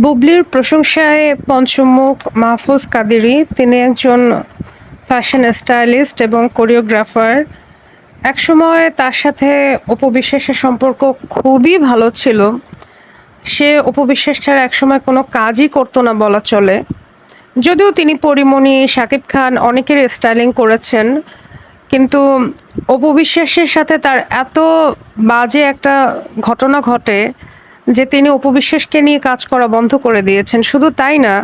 বুবলির প্রশংসায় পঞ্চমুখ মাহফুজ কাদেরী। তিনি একজন ফ্যাশন স্টাইলিস্ট এবং কোরিওগ্রাফার। একসময় তার সাথে অপু বিশ্বাসের সম্পর্ক খুবই ভালো ছিল। সে অপু বিশ্বাস ছাড়া একসময় কোনো কাজই করতো না বলা চলে। যদিও তিনি পরীমণি, শাকিব খান অনেকের স্টাইলিং করেছেন, কিন্তু অপু বিশ্বাসের সাথে তার এত বাজে একটা ঘটনা ঘটে যে তিনি অপু বিশ্বাসকে নিয়ে কাজ করা বন্ধ করে দিয়েছেন। শুধু তাই না,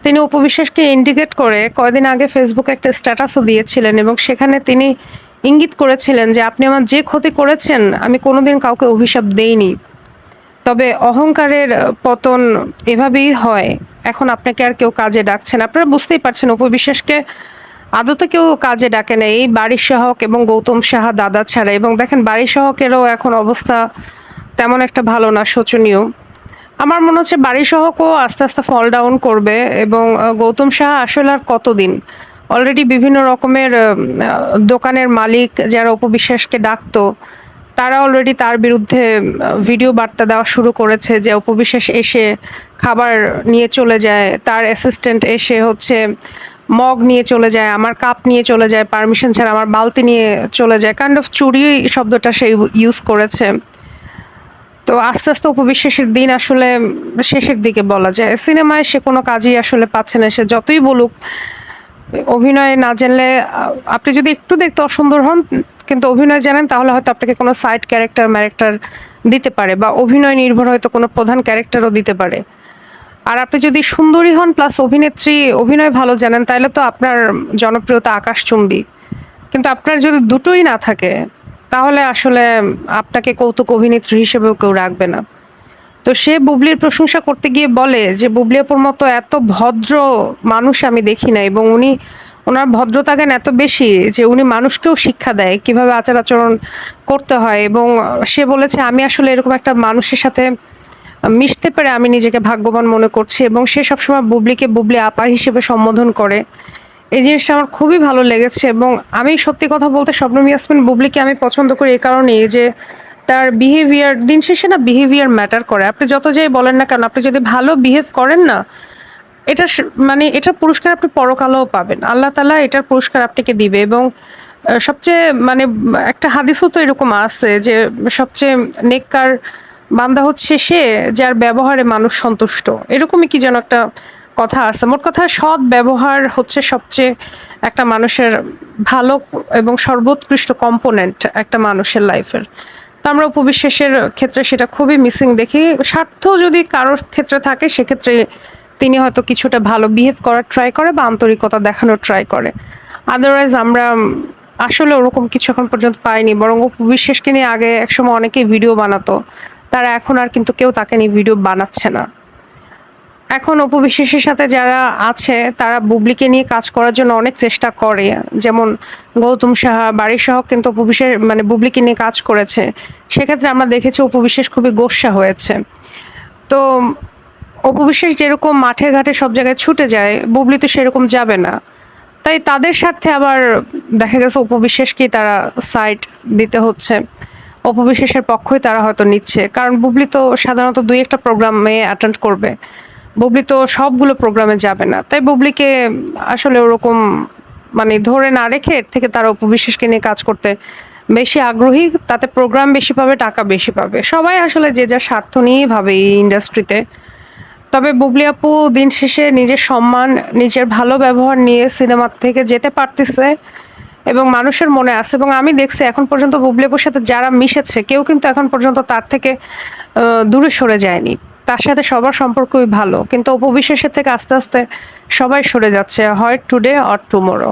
তিনি অপু বিশ্বাসকে ইন্ডিকেট করে কয়দিন আগে ফেসবুকে একটা স্ট্যাটাসও দিয়েছিলেন এবং সেখানে তিনি ইঙ্গিত করেছিলেন যে আপনি আমার যে ক্ষতি করেছেন আমি কোনোদিন কাউকে অভিশাপ দেইনি, তবে অহংকারের পতন এভাবেই হয়। এখন আপনাকে আর কেউ কাজে ডাকছে না। আপনারা বুঝতেই পারছেন অপু বিশ্বাসকে আদতে কেউ কাজে ডাকে না, এই বারিশ সাহক এবং গৌতম সাহা দাদা ছাড়া। এবং দেখেন বারিশ সাহকেরও এখন অবস্থা তেমন একটা ভালো না, শোচনীয়। আমার মনে হচ্ছে বারিশ সাহকও আস্তে আস্তে ফল ডাউন করবে এবং গৌতম সাহা আসলে আর কতদিন। অলরেডি বিভিন্ন রকমের দোকানের মালিক যারা অপু বিশ্বাসকে ডাকতো, তারা অলরেডি তার বিরুদ্ধে ভিডিও বার্তা দেওয়া শুরু করেছে যে অপু বিশ্বাস এসে খাবার নিয়ে চলে যায়, তার অ্যাসিস্ট্যান্ট এসে হচ্ছে মগ নিয়ে চলে যায়, আমার কাপ নিয়ে চলে যায় পারমিশন ছাড়া, আমার বালতি নিয়ে চলে যায়। কাইন্ড অফ চুরি শব্দটা সে ইউজ করেছে। তো আস্তে আস্তে অপু বিশ্বাসের দিন আসলে শেষের দিকে বলা যায়। সিনেমায় সে কোনো কাজই আসলে পাচ্ছে না। সে যতই বলুক অভিনয় না জানলে, আপনি যদি একটু দেখতে অসুন্দর হন কিন্তু অভিনয় জানেন তাহলে হয়তো আপনাকে কোনো সাইড ক্যারেক্টার দিতে পারে, বা অভিনয় নির্ভর হয়তো কোনো প্রধান ক্যারেক্টারও দিতে পারে। আর আপনি যদি সুন্দরী হন প্লাস অভিনেত্রী, অভিনয় ভালো জানেন, তাহলে তো আপনার জনপ্রিয়তা আকাশচুম্বী। কিন্তু আপনার যদি দুটোই না থাকে তাহলে আসলে আপনাকে কৌতুক অভিনেত্রী হিসেবেও কেউ রাখবে না। তো সে বুবলির প্রশংসা করতে গিয়ে বলে যে বুবলি আপুর মতো এত ভদ্র মানুষ আমি দেখি না, এবং ওনার ভদ্রতা জ্ঞান এত বেশি যে উনি মানুষকেও শিক্ষা দেয় কিভাবে আচার আচরণ করতে হয়। এবং সে বলেছে আমি আসলে এরকম একটা মানুষের সাথে মিশতে পেরে আমি নিজেকে ভাগ্যবান মনে করছি, এবং সে সবসময় বুবলিকে বুবলি আপা হিসেবে সম্বোধন করে। এই জিনিসটা আমার খুবই ভালো লেগেছে। এবং আমি সত্যি কথা বলতে শবনম ইয়াসমিন বুবলিকে আমি পছন্দ করি এই কারণেই যে তার বিহেভিয়ার, দিন শেষে না বিহেভিয়ার ম্যাটার করে। আপনি যত যাই বলেন না কেন, আপনি যদি ভালো বিহেভ করেন না, এটা মানে এটার পুরস্কার আপনি পরকালেও পাবেন। আল্লাহ তাআলা এটার পুরস্কার আপনাকে দিবে। এবং সবচেয়ে মানে একটা হাদিসও তো এরকম আছে যে সবচেয়ে নেককার বান্দা হচ্ছে সে যার ব্যবহারে মানুষ সন্তুষ্ট। এরকমই কি যেন একটা কথা আছে। মোট কথা সৎ ব্যবহার হচ্ছে সবচেয়ে একটা মানুষের ভালো এবং সর্বোৎকৃষ্ট কম্পোনেন্ট একটা মানুষের লাইফের। তো আমরা অপু বিশ্বাসের ক্ষেত্রে সেটা খুবই মিসিং দেখি। স্বার্থ যদি কারোর ক্ষেত্রে থাকে সেক্ষেত্রে তিনি হয়তো কিছুটা ভালো বিহেভ করার ট্রাই করে বা আন্তরিকতা দেখানোর ট্রাই করে। আদারওয়াইজ আমরা আসলে ওরকম কিছু এখন পর্যন্ত পাইনি। বরং অপু বিশ্বাসকে নিয়ে আগে একসময় অনেকেই ভিডিও বানাতো, তারা এখন আর কিন্তু কেউ তাকে নিয়ে ভিডিও বানাচ্ছে না। এখন অপু বিশ্বাসের সাথে যারা আছে তারা বুবলিকে নিয়ে কাজ করার জন্য অনেক চেষ্টা করে। যেমন গৌতম সাহা, বারিশ সাহক কিন্তু অপু বিশ্বাস মানে বুবলিকে নিয়ে কাজ করেছে। সেক্ষেত্রে আমরা দেখেছি অপু বিশ্বাস খুবই গোস্বা হয়েছে। তো অপু বিশ্বাস যেরকম মাঠে ঘাটে সব জায়গায় ছুটে যায়, বুবলি তো সেরকম যাবে না। তাই তাদের স্বার্থে আবার দেখা গেছে অপু বিশ্বাসকেই তারা সাইড দিতে হচ্ছে। অপু বিশ্বাসের পক্ষই তারা হয়তো নিচ্ছে, কারণ বুবলি তো সাধারণত ২-১টা প্রোগ্রামে অ্যাটেন্ড করবে। বুবলি তো সবগুলো প্রোগ্রামে যাবে না। তাই বুবলিকে আসলে ওরকম মানে ধরে না রেখে এর থেকে তারা অপু বিশ্বাসকে নিয়ে কাজ করতে বেশি আগ্রহী। তাতে প্রোগ্রাম বেশি পাবে, টাকা বেশি পাবে। সবাই আসলে যে যার স্বার্থ নিয়েই ভাবে এই ইন্ডাস্ট্রিতে। তবে বুবলি আপু দিন শেষে নিজের সম্মান, নিজের ভালো ব্যবহার নিয়ে সিনেমা থেকে যেতে পারতেছে এবং মানুষের মনে আছে। এবং আমি দেখছি এখন পর্যন্ত বুবলি আপুর সাথে যারা মিশেছে কেউ কিন্তু এখন পর্যন্ত তার থেকে দূরে সরে যায়নি। তার সাথে সবার সম্পর্কই ভালো, কিন্তু অপু বিশ্বাসের থেকে আস্তে আস্তে সবাই সরে যাচ্ছে, হয় টুডে অর টুমোরো।